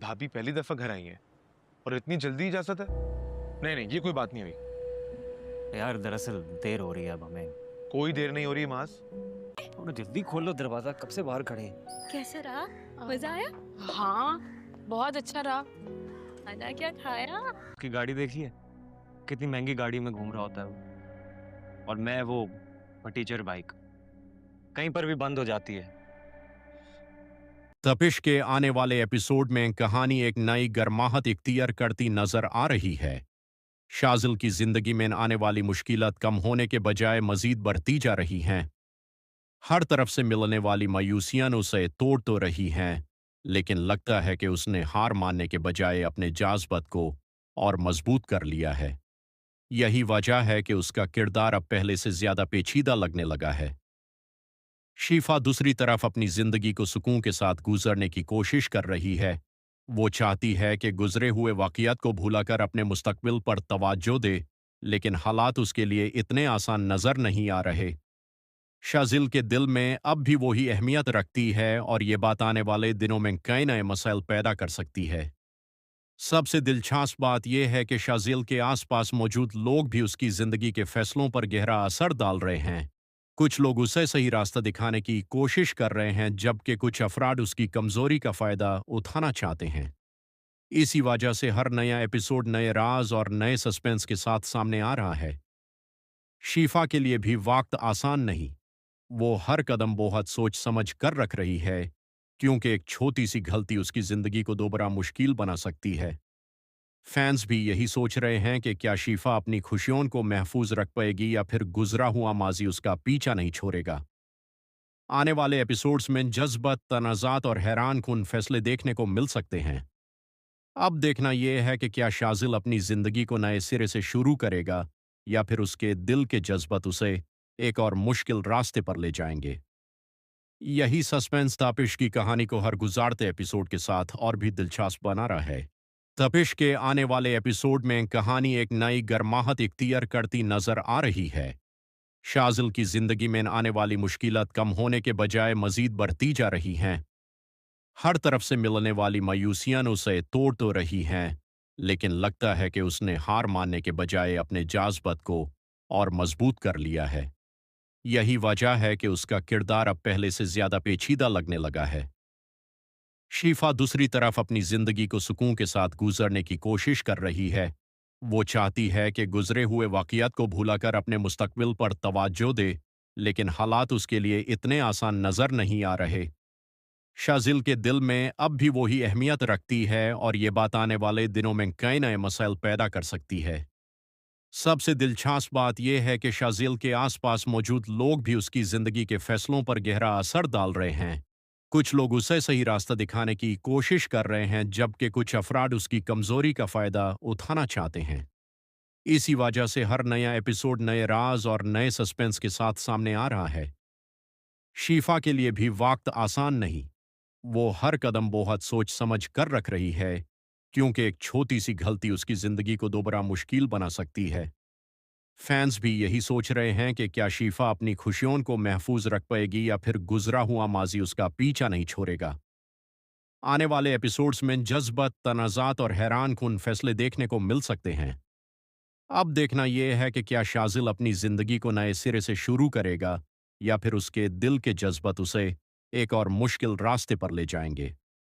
भाभी पहली दफा घर आई हैं और इतनी जल्दी इजाजत है? नहीं नहीं, ये कोई बात नहीं हुई। यार दरअसल देर हो रही है अब हमें। कोई देर नहीं हो रही मास। थोड़ा जल्दी खोलो दरवाजा, कब से बाहर खड़े हैं। कैसा रहा? मजा आया? हाँ, बहुत अच्छा रहा। खाना क्या खाया? उसकी गाड़ी देखी है, कितनी महंगी गाड़ी में घूम रहा होता है वो। और मैं वो टीचर बाइक कहीं पर भी बंद हो जाती है। तपिश के आने वाले एपिसोड में कहानी एक नई गर्माहट इख्तियार करती नजर आ रही है। शाजिल की जिंदगी में आने वाली मुश्किलात कम होने के बजाय मजीद बढ़ती जा रही हैं। हर तरफ से मिलने वाली मायूसियां उसे तोड़ तो रही हैं, लेकिन लगता है कि उसने हार मानने के बजाय अपने जाज़्बत को और मजबूत कर लिया है। यही वजह है कि उसका किरदार अब पहले से ज्यादा पेचीदा लगने लगा है। शीफा दूसरी तरफ अपनी जिंदगी को सुकून के साथ गुजरने की कोशिश कर रही है। वो चाहती है कि गुजरे हुए वाक़ियात को भुलाकर अपने मुस्तकबिल पर तवज्जो दे, लेकिन हालात उसके लिए इतने आसान नजर नहीं आ रहे। शाजिल के दिल में अब भी वही अहमियत रखती है और ये बात आने वाले दिनों में कई नए मसाइल पैदा कर सकती है। सबसे दिलचस्प बात यह है कि शाजिल के आसपास मौजूद लोग भी उसकी जिंदगी के फैसलों पर गहरा असर डाल रहे हैं। कुछ लोग उसे सही रास्ता दिखाने की कोशिश कर रहे हैं, जबकि कुछ अफराद उसकी कमजोरी का फायदा उठाना चाहते हैं। इसी वजह से हर नया एपिसोड नए राज और नए सस्पेंस के साथ सामने आ रहा है। शीफा के लिए भी वक्त आसान नहीं। वो हर कदम बहुत सोच समझ कर रख रही है, क्योंकि एक छोटी सी गलती उसकी जिंदगी को दोबारा मुश्किल बना सकती है। फैंस भी यही सोच रहे हैं कि क्या शीफा अपनी खुशियों को महफूज रख पाएगी या फिर गुजरा हुआ माजी उसका पीछा नहीं छोड़ेगा। आने वाले एपिसोड्स में जज्बत, तनाज़ात और हैरान कुन फैसले देखने को मिल सकते हैं। अब देखना यह है कि क्या शाजिल अपनी जिंदगी को नए सिरे से शुरू करेगा या फिर उसके दिल के जज्बत उसे एक और मुश्किल रास्ते पर ले जाएंगे। यही सस्पेंस तापिश की कहानी को हर गुजारते एपिसोड के साथ और भी दिलचस्प बना रहा है। तपिश के आने वाले एपिसोड में कहानी एक नई गर्माहट इख्तियार करती नजर आ रही है। शाजिल की जिंदगी में आने वाली मुश्किलात कम होने के बजाय मजीद बढ़ती जा रही हैं। हर तरफ से मिलने वाली मायूसियां उसे तोड़ तो रही हैं, लेकिन लगता है कि उसने हार मानने के बजाय अपने जाज़्बत को और मजबूत कर लिया है। यही वजह है कि उसका किरदार अब पहले से ज्यादा पेचीदा लगने लगा है। शीफा दूसरी तरफ अपनी जिंदगी को सुकून के साथ गुजरने की कोशिश कर रही है। वो चाहती है कि गुजरे हुए वाक़ियात को भुलाकर अपने मुस्तकबिल पर तवज्जो दे, लेकिन हालात उसके लिए इतने आसान नजर नहीं आ रहे। शाजिल के दिल में अब भी वही अहमियत रखती है और ये बात आने वाले दिनों में कई नए मसाइल पैदा कर सकती है। सबसे दिलचस्प बात यह है कि शाजिल के आसपास मौजूद लोग भी उसकी जिंदगी के फैसलों पर गहरा असर डाल रहे हैं। कुछ लोग उसे सही रास्ता दिखाने की कोशिश कर रहे हैं, जबकि कुछ अफराद उसकी कमजोरी का फायदा उठाना चाहते हैं। इसी वजह से हर नया एपिसोड नए राज और नए सस्पेंस के साथ सामने आ रहा है। शीफा के लिए भी वक्त आसान नहीं। वो हर कदम बहुत सोच समझ कर रख रही है, क्योंकि एक छोटी सी गलती उसकी जिंदगी को दोबारा मुश्किल बना सकती है। फैंस भी यही सोच रहे हैं कि क्या शीफा अपनी खुशियों को महफूज रख पाएगी या फिर गुजरा हुआ माजी उसका पीछा नहीं छोड़ेगा। आने वाले एपिसोड्स में जज्बत, तनाज़ात और हैरान कुन फैसले देखने को मिल सकते हैं। अब देखना यह है कि क्या शाजिल अपनी जिंदगी को नए सिरे से शुरू करेगा या फिर उसके दिल के जज्बत उसे एक और मुश्किल रास्ते पर ले जाएंगे।